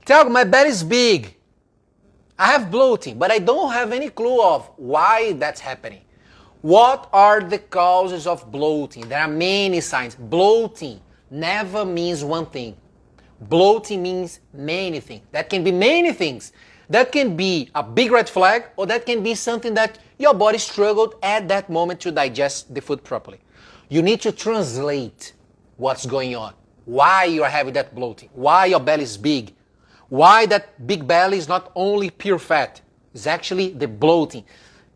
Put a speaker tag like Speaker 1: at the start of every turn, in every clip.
Speaker 1: Tiago, my belly is big. I have bloating, but I don't have any clue of why that's happening. What are the causes of bloating? There are many signs. Bloating never means one thing. Bloating means many things. That can be many things. That can be a big red flag, or that can be something that your body struggled at that moment to digest the food properly. You need to translate what's going on. Why you are having that bloating. Why your belly is big. Why that big belly is not only pure fat. It's actually the bloating.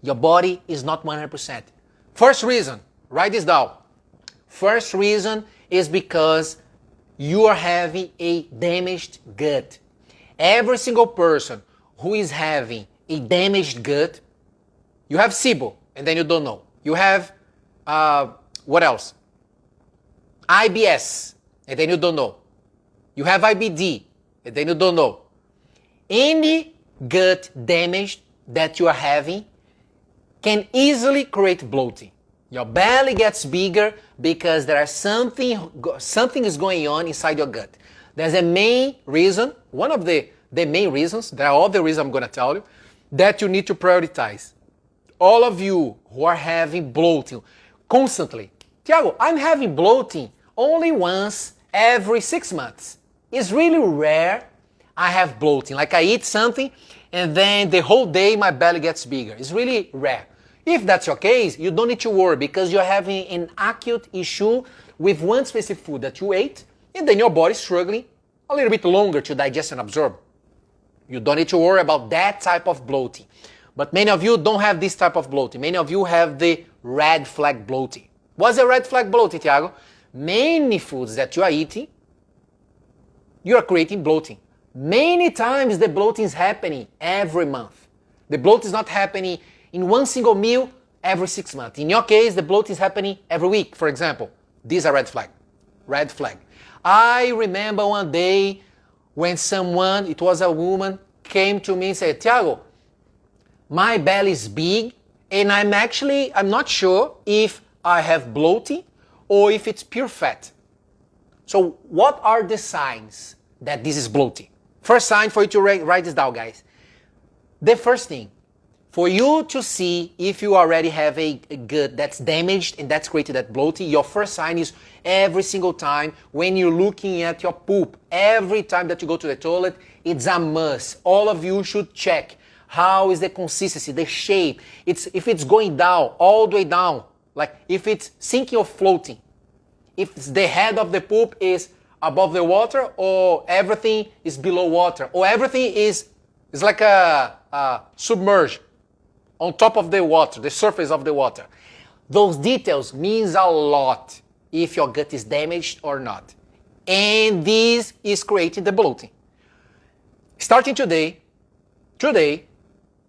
Speaker 1: Your body is not 100%. First reason, write this down. First reason is because you are having a damaged gut. Every single person who is having a damaged gut, you have SIBO, and then you don't know. You have, what else? IBS, and then you don't know. You have IBD, and then you don't know. Any gut damage that you are having can easily create bloating. Your belly gets bigger because there are something is going on inside your gut. There's a main reason, one of the main reasons, there are other reasons I'm going to tell you, that you need to prioritize. All of you who are having bloating constantly. Tiago, I'm having bloating only once every 6 months. It's really rare I have bloating. Like I eat something and then the whole day my belly gets bigger. It's really rare. If that's your case, you don't need to worry because you're having an acute issue with one specific food that you ate and then your body's struggling a little bit longer to digest and absorb. You don't need to worry about that type of bloating. But many of you don't have this type of bloating. Many of you have the red flag bloating. What's a red flag bloating, Tiago? Many foods that you are eating, you are creating bloating. Many times the bloating is happening every month. The bloat is not happening in one single meal every 6 months. In your case, the bloat is happening every week, for example. These are red flag. Red flag. I remember one day when someone, it was a woman, came to me and said, Tiago, my belly is big and I'm not sure if I have bloating or if it's pure fat. So what are the signs that this is bloating? First sign for you to write this down, guys. The first thing, for you to see if you already have a gut that's damaged and that's created that bloating, your first sign is every single time when you're looking at your poop, every time that you go to the toilet, it's a must. All of you should check how is the consistency, the shape. If it's going down, all the way down, like if it's sinking or floating. If the head of the poop is above the water or everything is below water or everything is like a submerged on top of the water, the surface of the water. Those details means a lot if your gut is damaged or not. And this is creating the bloating. Starting today,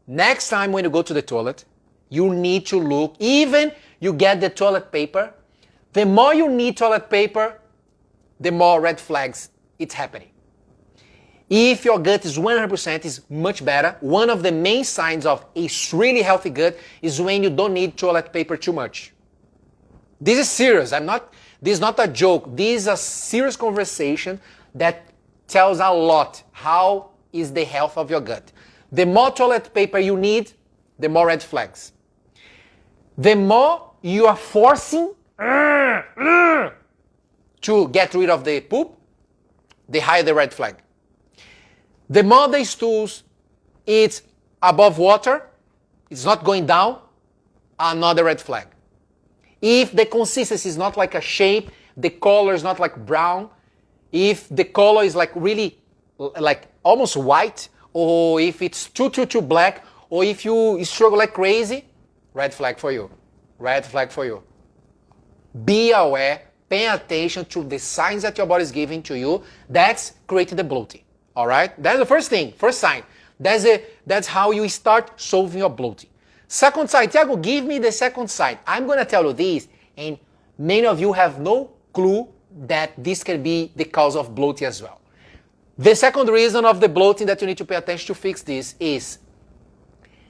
Speaker 1: next time when you go to the toilet, you need to look, even you get the toilet paper, the more you need toilet paper, the more red flags it's happening. If your gut is 100%, is much better. One of the main signs of a really healthy gut is when you don't need toilet paper too much. This is serious. This is not a joke. This is a serious conversation that tells a lot how is the health of your gut. The more toilet paper you need, the more red flags. The more you are forcing to get rid of the poop, the higher the red flag. The more the stools it's above water, it's not going down, another red flag. If the consistency is not like a shape, the color is not like brown, if the color is like really like almost white, or if it's too black, or if you struggle like crazy, red flag for you. Red flag for you. Be aware, pay attention to the signs that your body is giving to you. That's creating the bloating. All right? That's the first thing, first sign. That's how you start solving your bloating. Second sign, Tiago, give me the second sign. I'm going to tell you this, and many of you have no clue that this can be the cause of bloating as well. The second reason of the bloating that you need to pay attention to fix this is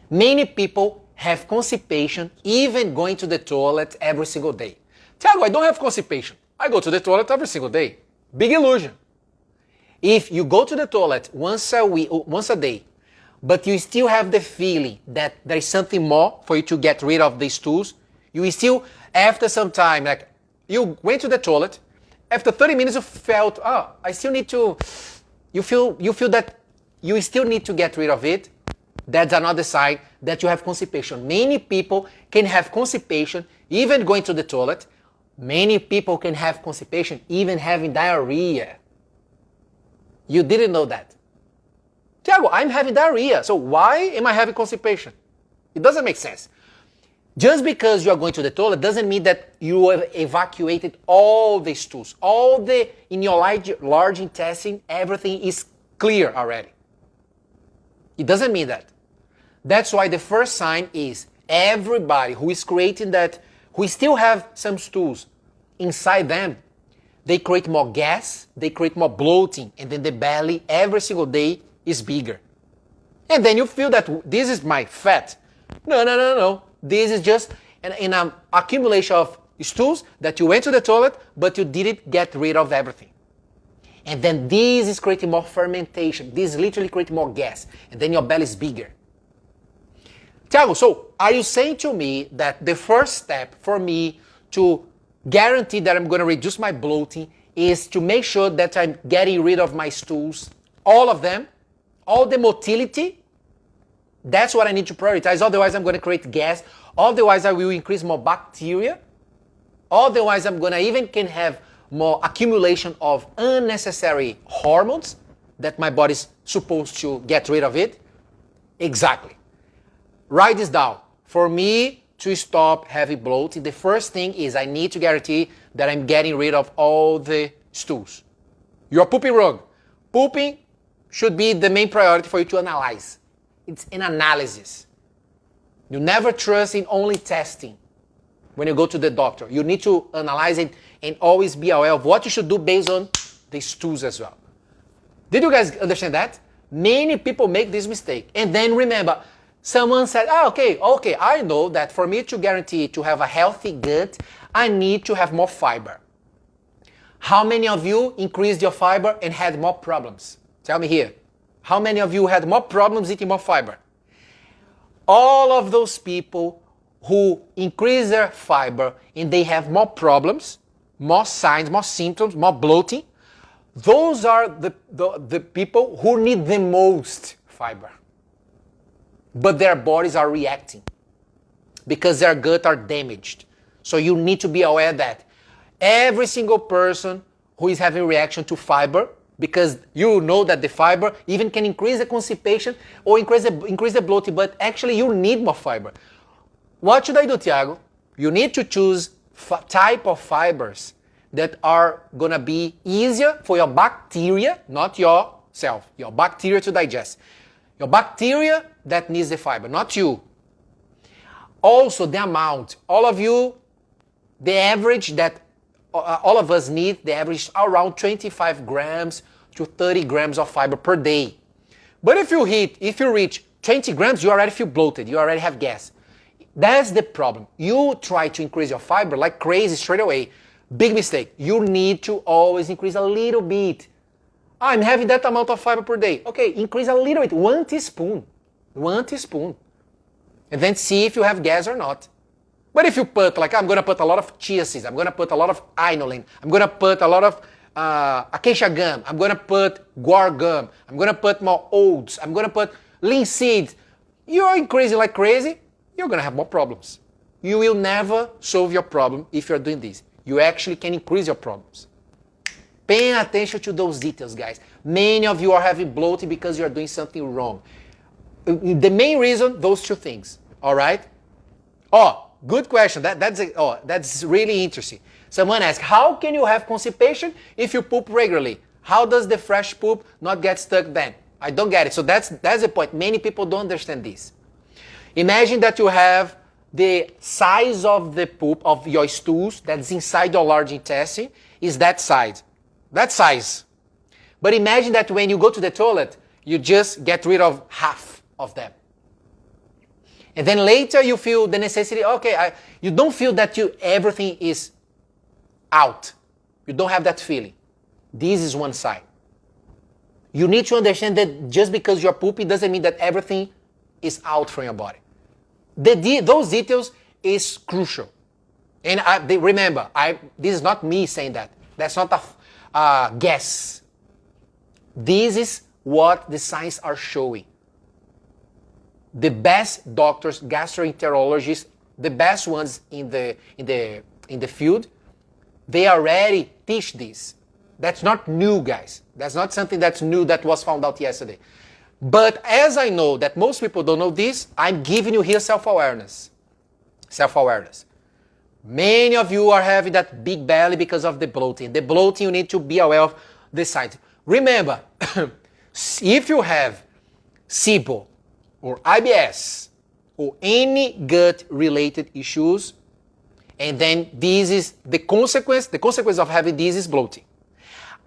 Speaker 1: many people have constipation even going to the toilet every single day. Tiago, I don't have constipation. I go to the toilet every single day. Big illusion. If you go to the toilet once a day, but you still have the feeling that there is something more for you to get rid of these stools, you still, after some time, like you went to the toilet, after 30 minutes you felt, oh, I still need to, you feel that you still need to get rid of it. That's another sign that you have constipation. Many people can have constipation even going to the toilet. Many people can have constipation even having diarrhea. You didn't know that. Tiago, I'm having diarrhea, so why am I having constipation? It doesn't make sense. Just because you are going to the toilet doesn't mean that you have evacuated all the stools. In your large intestine, everything is clear already. It doesn't mean that. That's why the first sign is everybody who is creating that, who still have some stools inside them, they create more gas, they create more bloating, and then the belly every single day is bigger. And then you feel that this is my fat. No. This is just an accumulation of stools that you went to the toilet, but you didn't get rid of everything. And then this is creating more fermentation. This is literally creating more gas. And then your belly is bigger. Tiago, so are you saying to me that the first step for me to guarantee that I'm going to reduce my bloating is to make sure that I'm getting rid of my stools, all of them, all the motility? That's what I need to prioritize. Otherwise, I'm going to create gas. Otherwise, I will increase more bacteria. Otherwise, I'm going to even can have more accumulation of unnecessary hormones that my body's supposed to get rid of it. Exactly. Write this down. For me to stop heavy bloating, the first thing is I need to guarantee that I'm getting rid of all the stools. You're pooping wrong. Pooping should be the main priority for you to analyze. It's an analysis. You never trust in only testing when you go to the doctor. You need to analyze it and always be aware of what you should do based on the stools as well. Did you guys understand that? Many people make this mistake. And then remember, someone said, okay, I know that for me to guarantee to have a healthy gut, I need to have more fiber. How many of you increased your fiber and had more problems? Tell me here. How many of you had more problems eating more fiber? All of those people who increase their fiber and they have more problems, more signs, more symptoms, more bloating, those are the people who need the most fiber. But their bodies are reacting because their gut are damaged. So you need to be aware that every single person who is having reaction to fiber, because you know that the fiber even can increase the constipation or increase the bloating, but actually you need more fiber. What should I do, Tiago? You need to choose type of fibers that are gonna be easier for your bacteria, not yourself, your bacteria to digest. Your bacteria that needs the fiber, not you. Also the amount. All of you, the average that all of us need, the average around 25 grams to 30 grams of fiber per day. But if you reach 20 grams, you already feel bloated, you already have gas. That's the problem. You try to increase your fiber like crazy straight away. Big mistake. You need to always increase a little bit. I'm having that amount of fiber per day. Okay, increase a little bit, 1 teaspoon. 1 teaspoon. And then see if you have gas or not. But if you put, like, I'm going to put a lot of chia seeds, I'm going to put a lot of inulin, I'm going to put a lot of acacia gum, I'm going to put guar gum, I'm going to put more oats, I'm going to put linseed, you're increasing like crazy, you're going to have more problems. You will never solve your problem if you're doing this. You actually can increase your problems. Paying attention to those details, guys. Many of you are having bloating because you are doing something wrong. The main reason, those two things. All right? Oh, good question. That's really interesting. Someone asked, how can you have constipation if you poop regularly? How does the fresh poop not get stuck then? I don't get it. So that's the point. Many people don't understand this. Imagine that you have the size of the poop of your stools that's inside your large intestine is that size. That size. But imagine that when you go to the toilet, you just get rid of half of them. And then later you feel the necessity, okay, you don't feel that everything is out. You don't have that feeling. This is one sign. You need to understand that just because you're pooping doesn't mean that everything is out from your body. Those details is crucial. And remember, this is not me saying that. That's not a guess. This is what the science are showing. The best doctors, gastroenterologists, the best ones in the field, they already teach this. That's not new, guys. That's not something that's new that was found out yesterday. But as I know that most people don't know this, I'm giving you here self-awareness. Self-awareness. Many of you are having that big belly because of the bloating. The bloating, you need to be aware of the signs. Remember, if you have SIBO or IBS or any gut-related issues, and then this is the consequence of having this is bloating.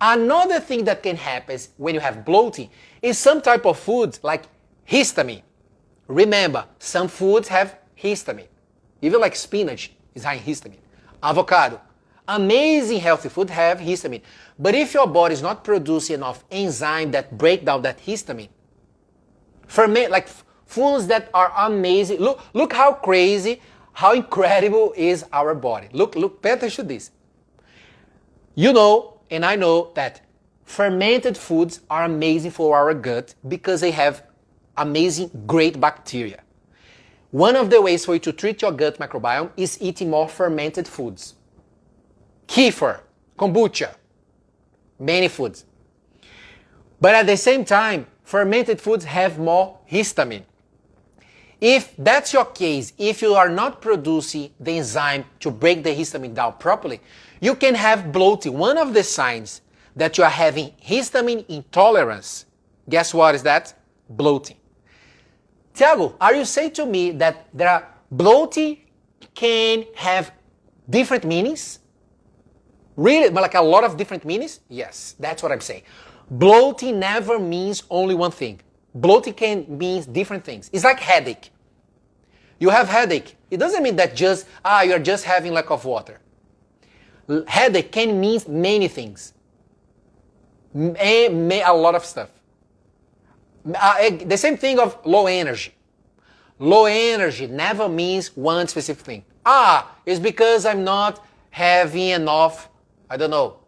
Speaker 1: Another thing that can happen when you have bloating is some type of food like histamine. Remember, some foods have histamine. Even like spinach is high in histamine. Avocado. Amazing healthy food have histamine. But if your body is not producing enough enzyme that break down that histamine, like foods that are amazing. Look how crazy, how incredible is our body. Look, pay attention to this. You know, and I know that fermented foods are amazing for our gut because they have amazing, great bacteria. One of the ways for you to treat your gut microbiome is eating more fermented foods. Kefir, kombucha, many foods. But at the same time, fermented foods have more histamine. If that's your case, if you are not producing the enzyme to break the histamine down properly, you can have bloating. One of the signs that you are having histamine intolerance, guess what is that? Bloating. Tiago, are you saying to me that bloating can have different meanings? Really? Like a lot of different meanings? Yes, that's what I'm saying. Bloating never means only one thing. Bloating can mean different things. It's like headache. You have headache. It doesn't mean that you're just having lack of water. Headache can mean many things. A lot of stuff. The same thing of low energy. Low energy never means one specific thing. It's because I'm not having enough, I don't know,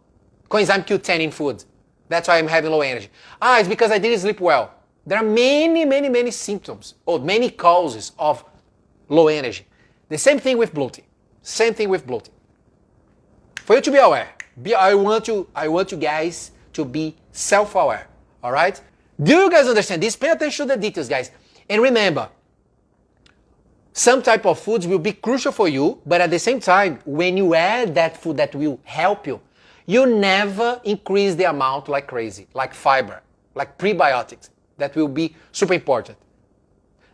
Speaker 1: coenzyme Q10 in food. That's why I'm having low energy. It's because I didn't sleep well. There are many symptoms or many causes of low energy. The same thing with bloating. Same thing with bloating. For you to be aware, I want you guys to be self-aware. All right? Do you guys understand this? Pay attention to the details, guys. And remember, some type of foods will be crucial for you, but at the same time, when you add that food that will help you, you never increase the amount like crazy, like fiber, like prebiotics. That will be super important.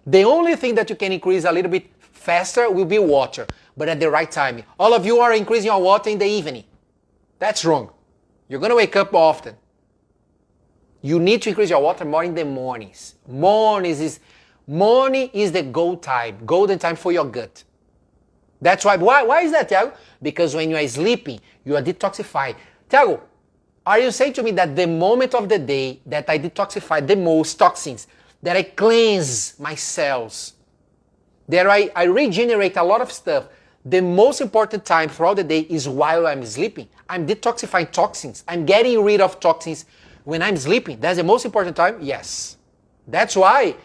Speaker 1: The only thing that you can increase a little bit faster will be water, but at the right time. All of you are increasing your water in the evening. That's wrong. You're going to wake up often. You need to increase your water more in the mornings. Morning is the golden time for your gut. That's why. Why is that, Thiago? Because when you are sleeping, you are detoxifying. Thiago, are you saying to me that the moment of the day that I detoxify the most toxins, that I cleanse my cells, that I regenerate a lot of stuff, the most important time throughout the day is while I'm sleeping? I'm detoxifying toxins. I'm getting rid of toxins when I'm sleeping. That's the most important time? Yes. That's why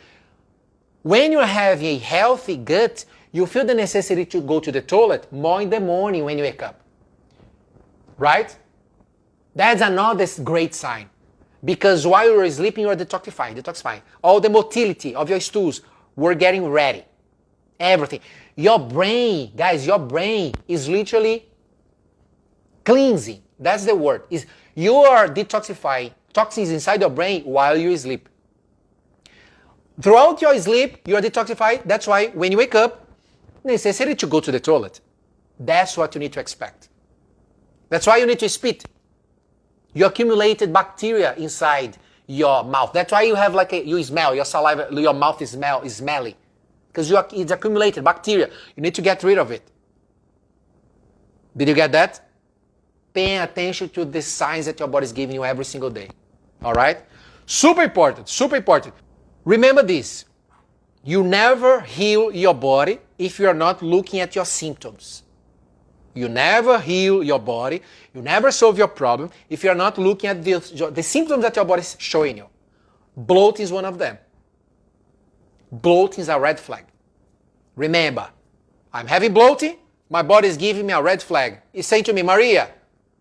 Speaker 1: when you have a healthy gut, you feel the necessity to go to the toilet more in the morning when you wake up. Right? That's another great sign. Because while you're sleeping, you're detoxifying. All the motility of your stools, we're getting ready. Everything. Your brain, guys, your brain is literally cleansing. That's the word. You are detoxifying toxins inside your brain while you sleep. Throughout your sleep, you are detoxifying. That's why when you wake up, necessary to go to the toilet. That's what you need to expect. That's why you need to spit. You accumulated bacteria inside your mouth. That's why you have you smell, your saliva, your mouth is smelly. Because it's accumulated bacteria. You need to get rid of it. Did you get that? Pay attention to the signs that your body is giving you every single day. All right? Super important, super important. Remember this. You never heal your body if you're not looking at your symptoms. You never heal your body, you never solve your problem if you're not looking at the symptoms that your body is showing you. Bloating is one of them. Bloating is a red flag. Remember, I'm having bloating, my body is giving me a red flag. It's saying to me, Maria,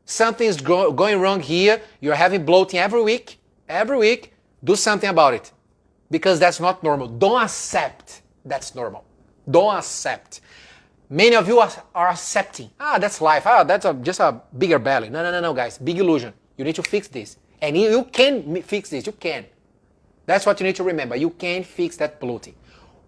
Speaker 1: something's going wrong here, you're having bloating every week, do something about it. Because that's not normal. Don't accept that's normal. Don't accept. Many of you are accepting. That's life. That's just a bigger belly. No, guys. Big illusion. You need to fix this. And you can fix this. You can. That's what you need to remember. You can fix that bloating.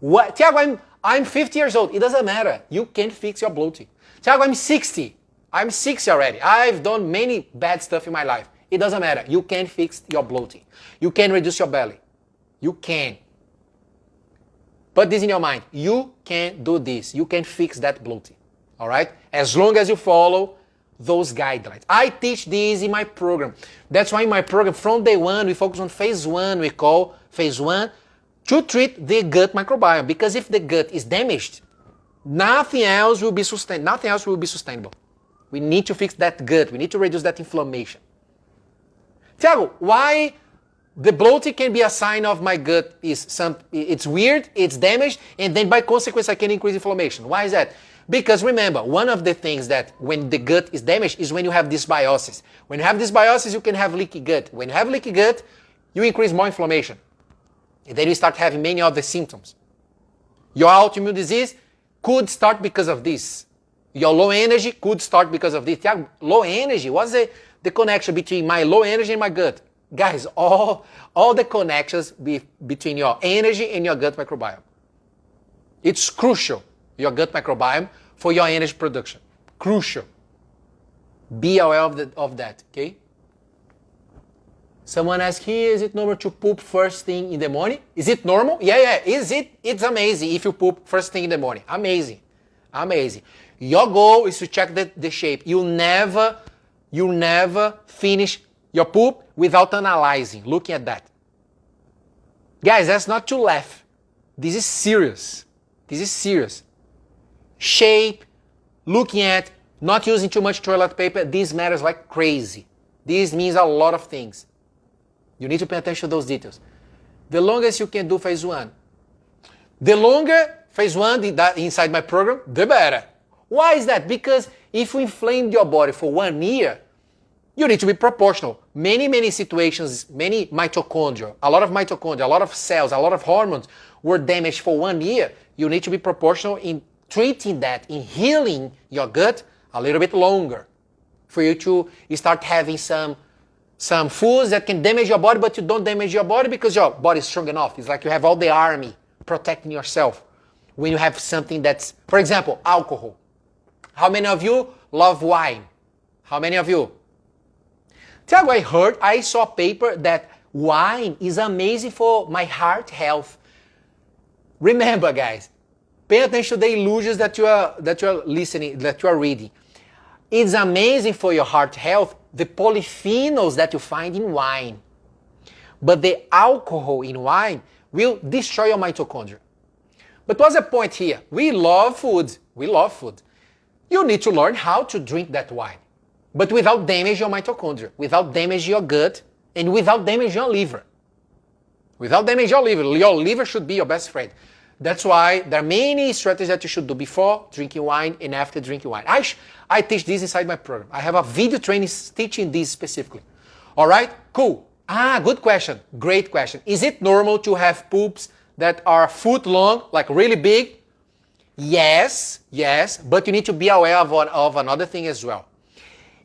Speaker 1: What? Tiago, I'm 50 years old. It doesn't matter. You can fix your bloating. Tiago, I'm 60. I'm 60 already. I've done many bad stuff in my life. It doesn't matter. You can fix your bloating. You can reduce your belly. You can. Put this in your mind. You can do this. You can fix that bloating. All right? As long as you follow those guidelines. I teach this in my program. That's why in my program, from day one, we focus on phase one. We call phase one to treat the gut microbiome. Because if the gut is damaged, nothing else will be sustainable. We need to fix that gut. We need to reduce that inflammation. Tiago, why the bloating can be a sign of my gut it's weird, it's damaged, and then by consequence I can increase inflammation. Why is that? Because remember, one of the things that when the gut is damaged is when you have dysbiosis. When you have dysbiosis, you can have leaky gut. When you have leaky gut, you increase more inflammation. And then you start having many other symptoms. Your autoimmune disease could start because of this. Your low energy could start because of this. Low energy, what's the connection between my low energy and my gut? Guys, all the connections between your energy and your gut microbiome. It's crucial, your gut microbiome, for your energy production. Crucial. Be aware of that, okay? Someone asked here, is it normal to poop first thing in the morning? Is it normal? Yeah. It's amazing if you poop first thing in the morning. Amazing. Your goal is to check the shape. You never finish your poop without analyzing, looking at that. Guys, that's not to laugh. This is serious. Shape, looking at, not using too much toilet paper, this matters like crazy. This means a lot of things. You need to pay attention to those details. The longest you can do phase one. The longer phase one inside my program, the better. Why is that? Because if you inflamed your body for 1 year, you need to be proportional. Many situations, many mitochondria, a lot of cells, a lot of hormones were damaged for 1 year. You need to be proportional in treating that, in healing your gut a little bit longer. For you to start having some foods that can damage your body, but you don't damage your body because your body is strong enough. It's like you have all the army protecting yourself. When you have something that's, for example, alcohol. How many of you love wine? How many of you? Tiago, I saw a paper that wine is amazing for my heart health. Remember, guys, pay attention to the illusions that you are listening, that you are reading. It's amazing for your heart health, the polyphenols that you find in wine. But the alcohol in wine will destroy your mitochondria. But what's the point here? We love food. You need to learn how to drink that wine. But without damaging your mitochondria, without damaging your gut, and without damaging your liver. Your liver should be your best friend. That's why there are many strategies that you should do before drinking wine and after drinking wine. I teach this inside my program. I have a video training teaching this specifically. All right? Cool. Good question. Great question. Is it normal to have poops that are a foot long, like really big? Yes, but you need to be aware of another thing as well.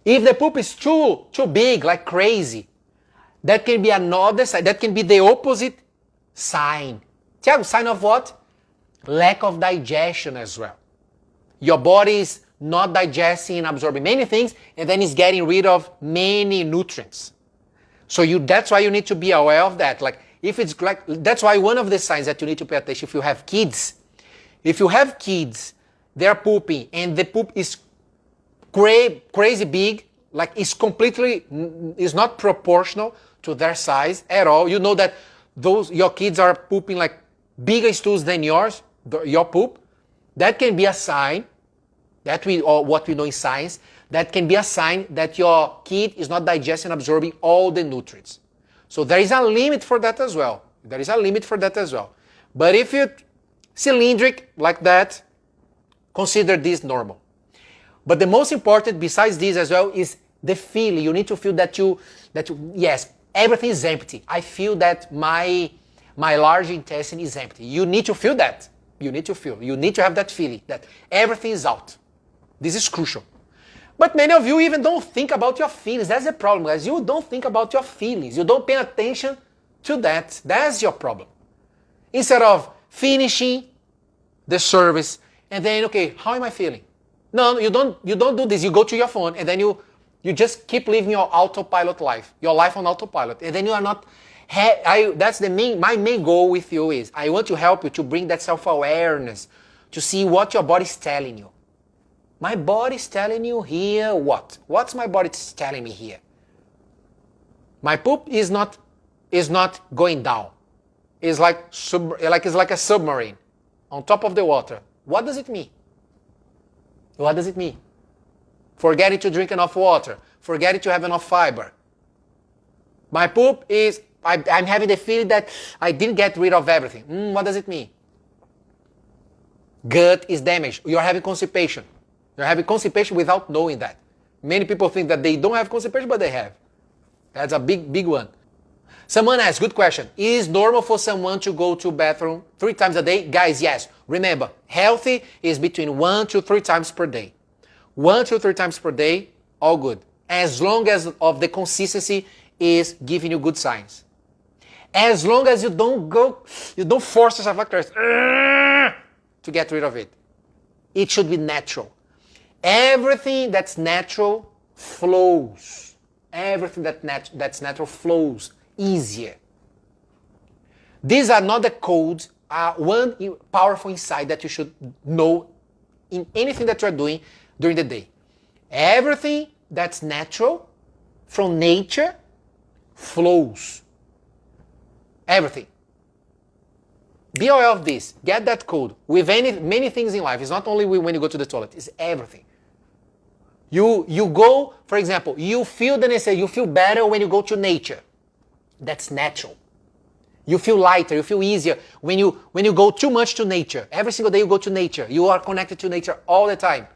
Speaker 1: If the poop is too big, like crazy, that can be another sign. That can be the opposite sign. Tiago, sign of what? Lack of digestion as well. Your body is not digesting and absorbing many things, and then it's getting rid of many nutrients. So that's why you need to be aware of that. That's why one of the signs that you need to pay attention if you have kids. If you have kids, they're pooping, and the poop is crazy big, like it's not proportional to their size at all. You know that your kids are pooping like bigger stools than yours, your poop. That can be a sign or what we know in science, that can be a sign that your kid is not digesting and absorbing all the nutrients. So there is a limit for that as well. But if you're cylindric like that, consider this normal. But the most important besides this as well is the feeling. You need to feel that yes, everything is empty. I feel that my large intestine is empty. You need to feel that. You need to have that feeling that everything is out. This is crucial. But many of you even don't think about your feelings. That's the problem, guys. You don't think about your feelings. You don't pay attention to that. That's your problem. Instead of finishing the service and then, okay, how am I feeling? No, you don't do this. You go to your phone and then you just keep living your autopilot life, your life on autopilot. And then you are not, that's my main goal with you is, I want to help you to bring that self-awareness, to see what your body is telling you. My body is telling you here what? What's my body telling me here? My poop is not going down. It's like a submarine on top of the water. What does it mean? What does it mean? Forgetting to drink enough water. Forgetting to have enough fiber. My poop is, I'm having the feeling that I didn't get rid of everything. What does it mean? Gut is damaged. You're having constipation. You're having constipation without knowing that. Many people think that they don't have constipation, but they have. That's a big one. Someone asked, good question. Is normal for someone to go to bathroom 3 times a day? Guys, yes. Remember, healthy is between 1 to 3 times per day. 1 to 3 times per day, all good. As long as of the consistency is giving you good signs. As long as you don't force yourself like this to get rid of it. It should be natural. Everything that's natural flows. Everything that's natural flows easier. These are not the codes, one powerful insight that you should know in anything that you're doing during the day. Everything that's natural from nature flows. Everything. Be aware of this. Get that code. With many things in life. It's not only when you go to the toilet. It's everything. You go, for example, you feel the necessity. You feel better when you go to nature. That's natural. You feel lighter. You feel easier when you go too much to nature. Every single day you go to nature. You are connected to nature all the time.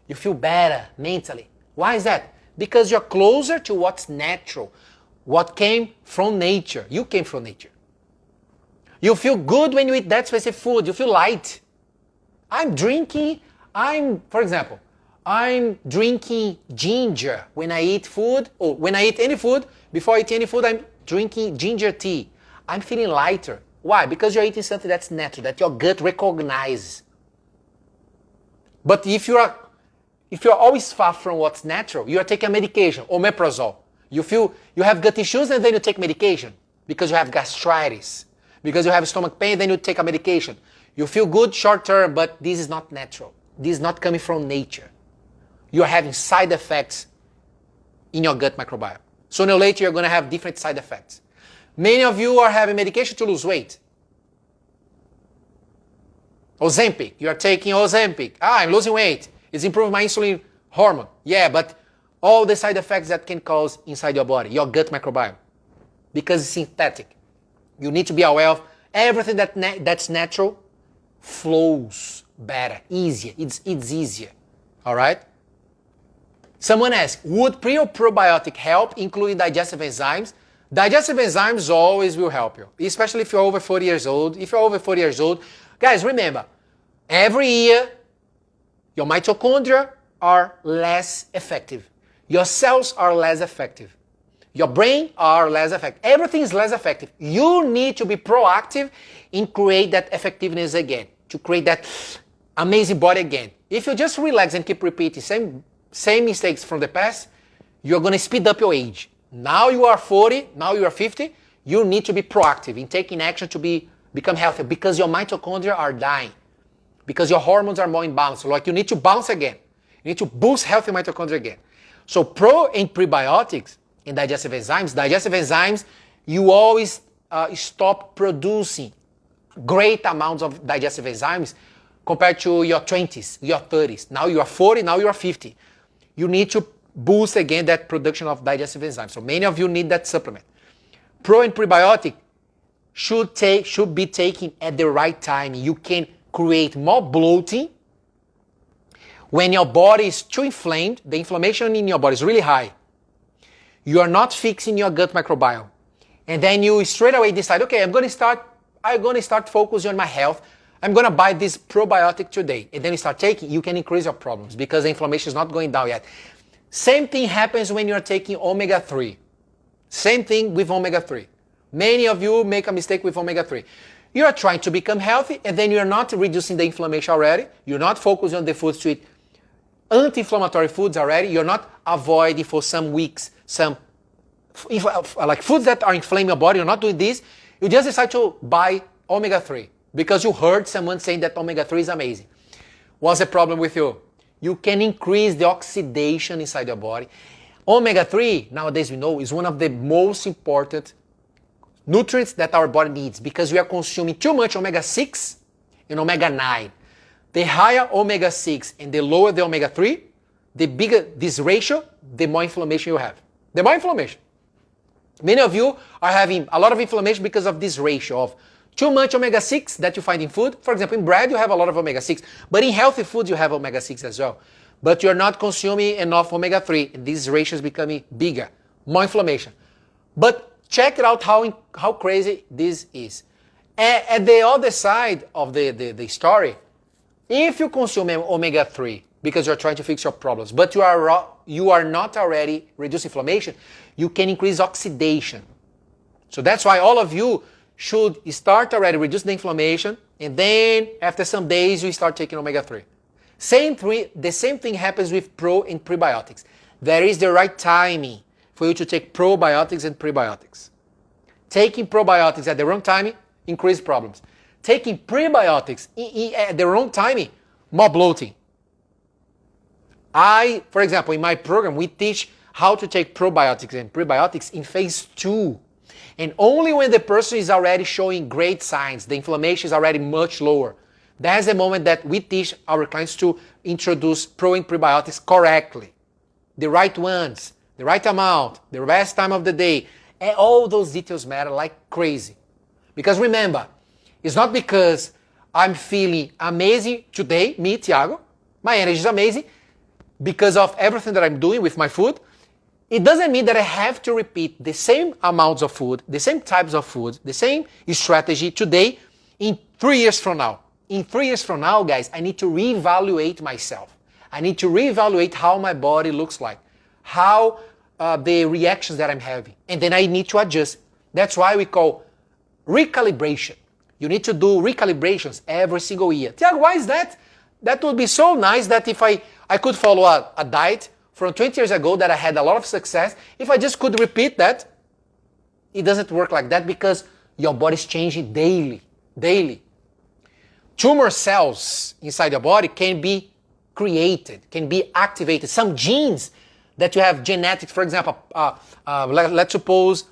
Speaker 1: You feel better mentally. Why is that? Because you're closer to what's natural. What came from nature. You came from nature. You feel good when you eat that specific food. You feel light. For example, I'm drinking ginger when I eat food, or when I eat any food. Before I eat any food, I'm drinking ginger tea. I'm feeling lighter. Why? Because you're eating something that's natural, that your gut recognizes. But if you're always far from what's natural, you are taking a medication, omeprazole. You have gut issues and then you take medication because you have gastritis. Because you have stomach pain, then you take a medication. You feel good short term, but this is not natural. This is not coming from nature. You are having side effects in your gut microbiome. Sooner or later, you're going to have different side effects. Many of you are having medication to lose weight. Ozempic. You are taking Ozempic. I'm losing weight. It's improving my insulin hormone. Yeah, but all the side effects that can cause inside your body, your gut microbiome. Because it's synthetic. You need to be aware of everything that's natural flows better, easier. It's easier. All right? Someone asked, would pre or probiotic help, including digestive enzymes? Digestive enzymes always will help you, especially if you're over 40 years old. If you're over 40 years old, guys, remember, every year, your mitochondria are less effective. Your cells are less effective. Your brain are less effective. Everything is less effective. You need to be proactive in create that effectiveness again, to create that amazing body again. If you just relax and keep repeating same mistakes from the past, you're going to speed up your age. Now you are 40, now you are 50, you need to be proactive in taking action to become healthy because your mitochondria are dying, because your hormones are more imbalanced. Like you need to bounce again. You need to boost healthy mitochondria again. So pro and prebiotics and digestive enzymes you always stop producing great amounts of digestive enzymes compared to your 20s, your 30s. Now you are 40, now you are 50. You need to boost again that production of digestive enzymes. So many of you need that supplement. Pro and prebiotic should be taken at the right time. You can create more bloating when your body is too inflamed. The inflammation in your body is really high. You are not fixing your gut microbiome. And then you straight away decide, okay, I'm going to start focusing on my health. I'm going to buy this probiotic today. And then you start taking, you can increase your problems because the inflammation is not going down yet. Same thing happens when you're taking omega-3. Same thing with omega-3. Many of you make a mistake with omega-3. You are trying to become healthy and then you're not reducing the inflammation already. You're not focusing on the foods to eat anti-inflammatory foods already. You're not avoiding for some weeks some like foods that are inflaming your body. You're not doing this. You just decide to buy omega-3 because you heard someone saying that omega-3 is amazing. What's the problem with you? You can increase the oxidation inside your body. Omega-3, nowadays we know, is one of the most important nutrients that our body needs because we are consuming too much omega-6 and omega-9. The higher omega-6 and the lower the omega-3, the bigger this ratio, the more inflammation you have. The more inflammation. Many of you are having a lot of inflammation because of this ratio of too much omega-6 that you find in food. For example, in bread you have a lot of omega-6, but in healthy foods you have omega-6 as well. But you're not consuming enough omega-3, and this ratio is becoming bigger, more inflammation. But check it out how crazy this is. At the other side of the story, if you consume omega-3 because you're trying to fix your problems, but you are not already reducing inflammation, you can increase oxidation. So that's why all of you should start already reducing the inflammation, and then after some days you start taking omega-3. The same thing happens with pro and prebiotics. There is the right timing for you to take probiotics and prebiotics. Taking probiotics at the wrong timing, increase problems. Taking prebiotics at the wrong timing, more bloating. For example, in my program, we teach how to take probiotics and prebiotics in phase 2. And only when the person is already showing great signs, the inflammation is already much lower. That's the moment that we teach our clients to introduce pro and prebiotics correctly. The right ones, the right amount, the best time of the day. And all those details matter like crazy. Because remember, it's not because I'm feeling amazing today, me, Thiago, my energy is amazing, because of everything that I'm doing with my food. It doesn't mean that I have to repeat the same amounts of food, the same types of food, the same strategy today in 3 years from now. In 3 years from now, guys, I need to reevaluate myself. I need to reevaluate how my body looks like, how the reactions that I'm having. And then I need to adjust. That's why we call recalibration. You need to do recalibrations every single year. Tiago, why is that? That would be so nice that if I could follow a diet from 20 years ago that I had a lot of success, if I just could repeat that. It doesn't work like that because your body is changing daily. Tumor cells inside your body can be created, can be activated. Some genes that you have genetics, for example, let's suppose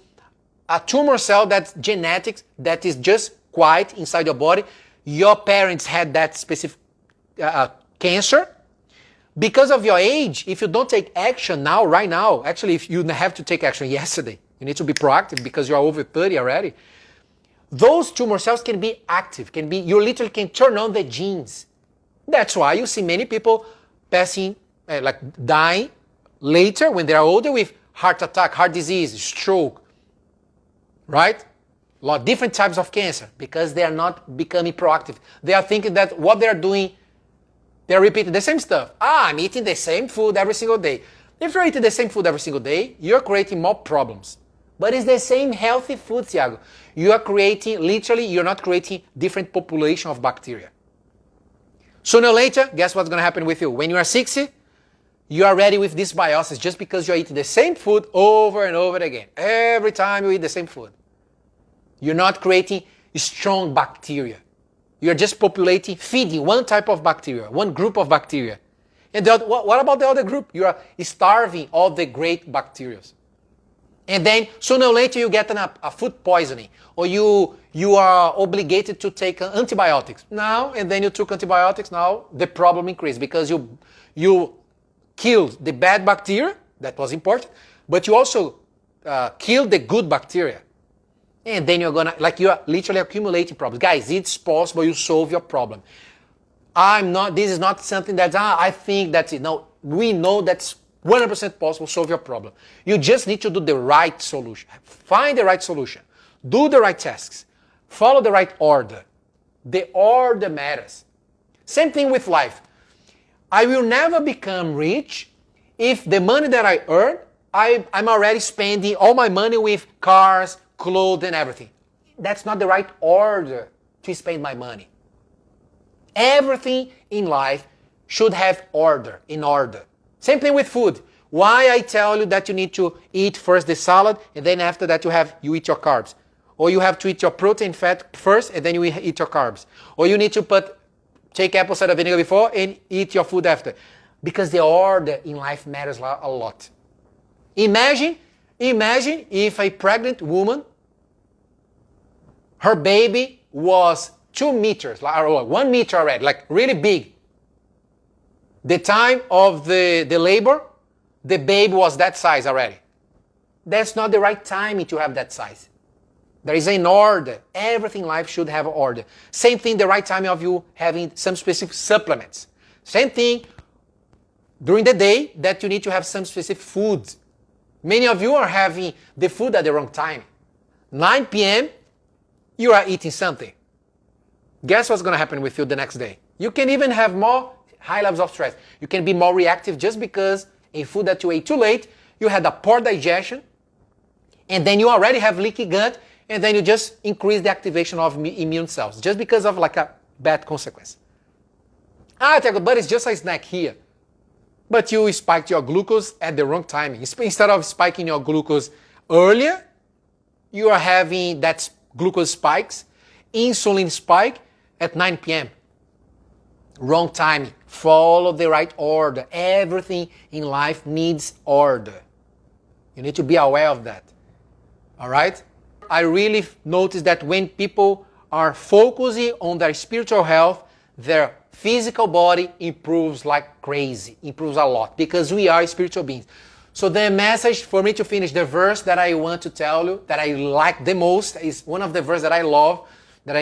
Speaker 1: a tumor cell that's genetics, that is just quiet inside your body. Your parents had that specific cancer. Because of your age, if you don't take action now, right now, actually if you have to take action yesterday, you need to be proactive because you are over 30 already. Those tumor cells can be active, you literally can turn on the genes. That's why you see many people passing, dying later when they are older with heart attack, heart disease, stroke, right? A lot of different types of cancer because they are not becoming proactive. They are thinking that what they are doing, they are repeating the same stuff. I'm eating the same food every single day. If you're eating the same food every single day, you're creating more problems. But it's the same healthy food, Thiago. You are creating, literally, you're not creating different population of bacteria. Sooner or later, guess what's going to happen with you? When you are 60, you are ready with this dysbiosis just because you're eating the same food over and over again. Every time you eat the same food. You're not creating strong bacteria. You're just feeding one type of bacteria, one group of bacteria. And what about the other group? You are starving all the great bacteria. And then sooner or later you get a food poisoning, or you are obligated to take antibiotics. Now, and then you took antibiotics, now the problem increased because you killed the bad bacteria, that was important, but you also killed the good bacteria. And then you are literally accumulating problems. Guys, it's possible you solve your problem. This is not something that, I think that's it. No, we know that's 100% possible to solve your problem. You just need to do the right solution. Find the right solution. Do the right tasks. Follow the right order. The order matters. Same thing with life. I will never become rich if the money that I earn, I'm already spending all my money with cars, clothes, and everything. That's not the right order to spend my money. Everything in life should have order, in order. Same thing with food. Why I tell you that you need to eat first the salad, and then after that you eat your carbs. Or you have to eat your protein fat first, and then you eat your carbs. Or you need to take apple cider vinegar before and eat your food after. Because the order in life matters a lot. Imagine if a pregnant woman, her baby was 2 meters, or 1 meter already, like really big. The time of the labor, the baby was that size already. That's not the right timing to have that size. There is an order. Everything in life should have order. Same thing, the right timing of you having some specific supplements. Same thing during the day that you need to have some specific food. Many of you are having the food at the wrong time. 9 p.m., you are eating something. Guess what's going to happen with you the next day? You can even have more high levels of stress. You can be more reactive just because a food that you ate too late, you had a poor digestion, and then you already have leaky gut, and then you just increase the activation of immune cells just because of like a bad consequence. Thiago, but it's just a snack here. But you spiked your glucose at the wrong timing. Instead of spiking your glucose earlier, you are having that glucose spikes, insulin spike at 9 p.m. Wrong timing. Follow the right order. Everything in life needs order. You need to be aware of that. All right? I really notice that when people are focusing on their spiritual health, their physical body improves like crazy, improves a lot, because we are spiritual beings. So the message for me to finish, the verse that I want to tell you, that I like the most, is one of the verses that I love, that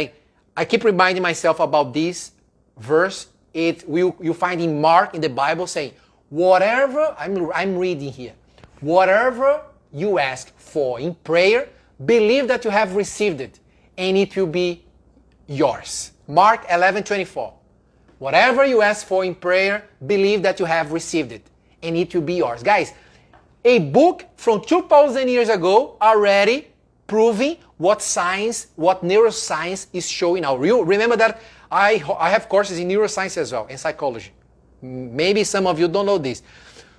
Speaker 1: I keep reminding myself about this verse. You find in Mark in the Bible saying, whatever, I'm reading here, whatever you ask for in prayer, believe that you have received it, and it will be yours. Mark 11:24. Whatever you ask for in prayer, believe that you have received it, and it will be yours. Guys, a book from 2,000 years ago already proving what science, what neuroscience is showing now. Remember that I have courses in neuroscience as well, and psychology. Maybe some of you don't know this.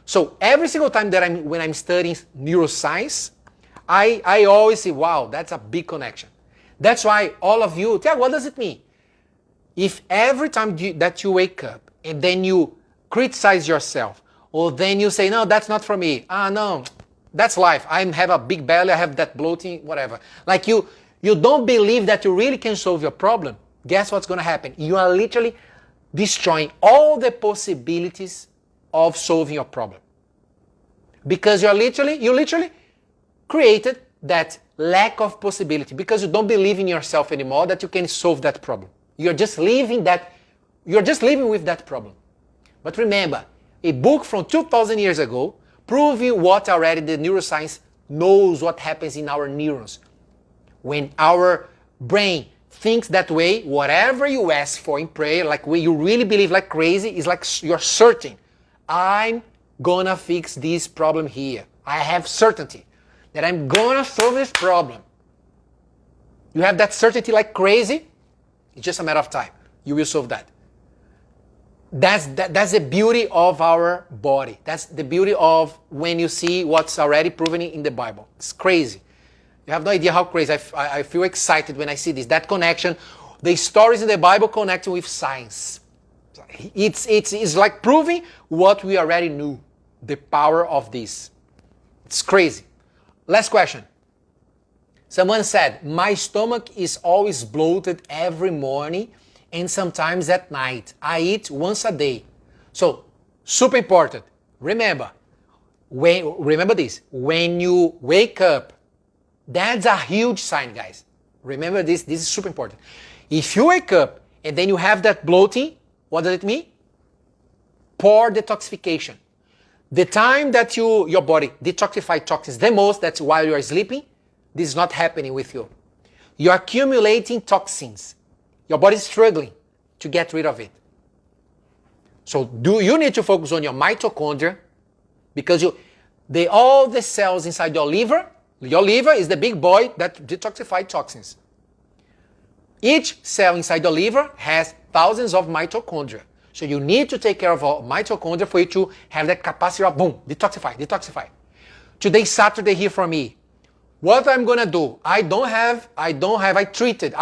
Speaker 1: So every single time that when I'm studying neuroscience, I always say, wow, that's a big connection. That's why all of you, Tiago, what does it mean? If every time that you wake up and then you criticize yourself, or then you say, no, that's not for me. No, that's life. I have a big belly, I have that bloating, whatever. Like you don't believe that you really can solve your problem. Guess what's going to happen? You are literally destroying all the possibilities of solving your problem. Because you literally created that lack of possibility, because you don't believe in yourself anymore that you can solve that problem. You're just living with that problem. But remember, a book from 2,000 years ago proving what already the neuroscience knows what happens in our neurons. When our brain thinks that way, whatever you ask for in prayer, like when you really believe like crazy, is like you're certain, I'm gonna fix this problem here. I have certainty that I'm gonna solve this problem. You have that certainty like crazy, it's just a matter of time. You will solve that. That's the beauty of our body. That's the beauty of when you see what's already proven in the Bible. It's crazy. You have no idea how crazy. I feel excited when I see this. That connection, the stories in the Bible connecting with science. It's like proving what we already knew. The power of this. It's crazy. Last question. Someone said, my stomach is always bloated every morning and sometimes at night. I eat once a day. So, super important. Remember this. When you wake up, that's a huge sign, guys. Remember this. This is super important. If you wake up and then you have that bloating, what does it mean? Poor detoxification. The time that your body detoxifies toxins the most, that's while you are sleeping. This is not happening with you. You're accumulating toxins. Your body is struggling to get rid of it. So you need to focus on your mitochondria, because all the cells inside your liver is the big boy that detoxifies toxins. Each cell inside the liver has thousands of mitochondria. So you need to take care of all mitochondria for you to have that capacity of boom, detoxify. Today's Saturday here for me. What I'm gonna do? I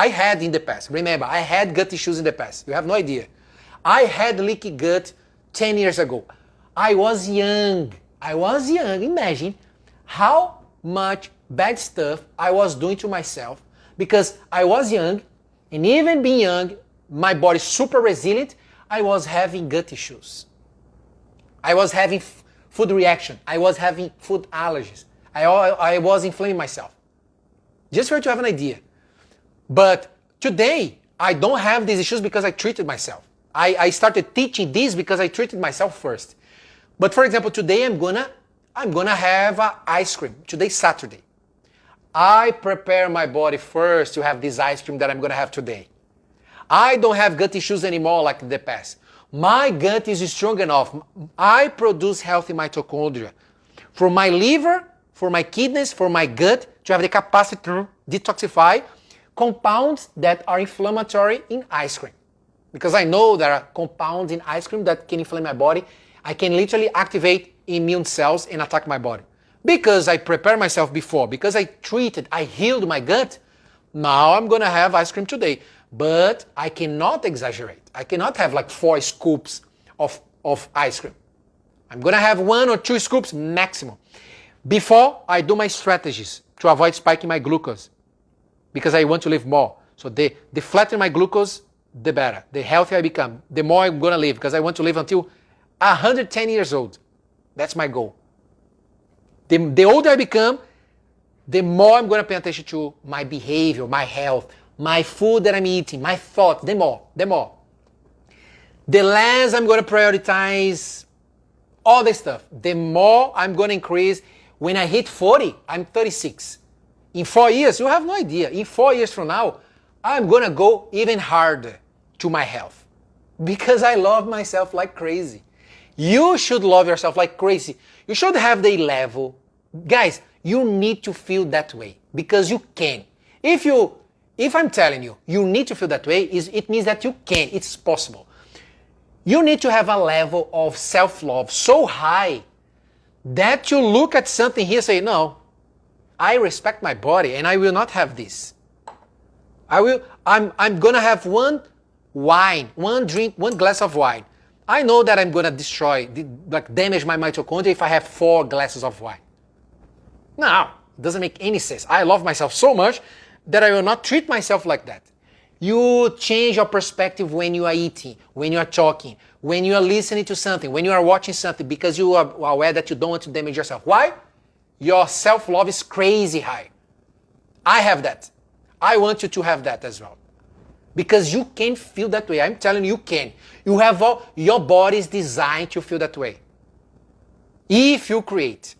Speaker 1: had in the past. Remember, I had gut issues in the past. You have no idea. I had leaky gut 10 years ago. I was young. Imagine how much bad stuff I was doing to myself because I was young, and even being young, my body's super resilient. I was having gut issues. I was having food reaction. I was having food allergies. I was inflaming myself. Just for you to have an idea. But today, I don't have these issues because I treated myself. I started teaching this because I treated myself first. But for example, today I'm gonna have ice cream. Today's Saturday. I prepare my body first to have this ice cream that I'm gonna have today. I don't have gut issues anymore like in the past. My gut is strong enough. I produce healthy mitochondria. For my liver, for my kidneys, for my gut, to have the capacity to detoxify compounds that are inflammatory in ice cream. Because I know there are compounds in ice cream that can inflame my body. I can literally activate immune cells and attack my body. Because I prepared myself before, because I healed my gut, now I'm gonna have ice cream today. But I cannot exaggerate. I cannot have like 4 scoops of ice cream. I'm gonna have 1 or 2 scoops maximum. Before I do my strategies to avoid spiking my glucose, because I want to live more. So the flatter my glucose, the better. The healthier I become, the more I'm gonna live, because I want to live until 110 years old. That's my goal. The older I become, the more I'm gonna pay attention to my behavior, my health, my food that I'm eating, my thoughts, the more. The less I'm gonna prioritize all this stuff, the more I'm gonna increase. When I hit 40, I'm 36. In 4 years, you have no idea. In 4 years from now, I'm gonna go even harder to my health. Because I love myself like crazy. You should love yourself like crazy. You should have the level. Guys, you need to feel that way. Because you can. If I'm telling you, you need to feel that way, it means that you can. It's possible. You need to have a level of self-love so high that you look at something here and say, no, I respect my body and I will not have this. I'm gonna have one glass of wine. I know that I'm gonna damage my mitochondria if I have 4 glasses of wine. No, it doesn't make any sense. I love myself so much that I will not treat myself like that. You change your perspective when you are eating, when you are talking, when you are listening to something, when you are watching something, because you are aware that you don't want to damage yourself. Why? Your self-love is crazy high. I have that. I want you to have that as well. Because you can feel that way. I'm telling you, you can. Your body is designed to feel that way. If you create.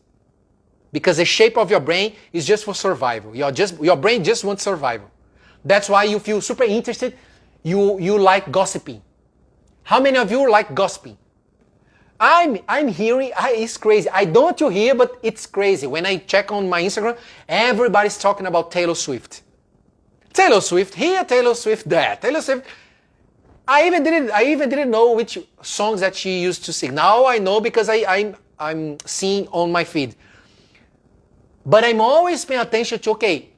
Speaker 1: Because the shape of your brain is just for survival. Your brain just wants survival. That's why you feel super interested. You like gossiping. How many of you like gossiping? I'm hearing, it's crazy. I don't want to hear, but it's crazy. When I check on my Instagram, everybody's talking about Taylor Swift. Taylor Swift here, Taylor Swift there. Taylor Swift. I even didn't know which songs that she used to sing. Now I know because I'm seeing on my feed. But I'm always paying attention to, okay,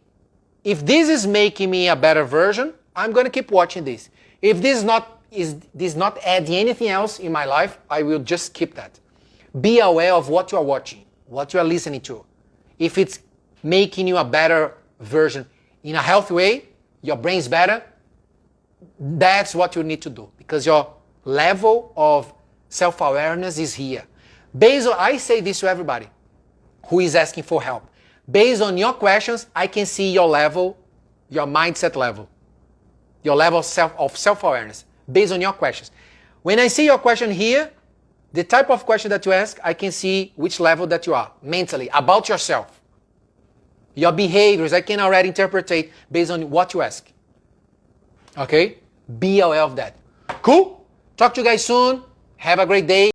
Speaker 1: if this is making me a better version, I'm going to keep watching this. If this is not adding anything else in my life, I will just skip that. Be aware of what you are watching, what you are listening to. If it's making you a better version in a healthy way, your brain's better, that's what you need to do, because your level of self-awareness is here. Based on, I say this to everybody who is asking for help. Based on your questions, I can see your level, your mindset level, your level of self-awareness, based on your questions. When I see your question here, the type of question that you ask, I can see which level that you are mentally, about yourself. Your behaviors, I can already interpret based on what you ask. Okay? Be aware of that. Cool? Talk to you guys soon. Have a great day.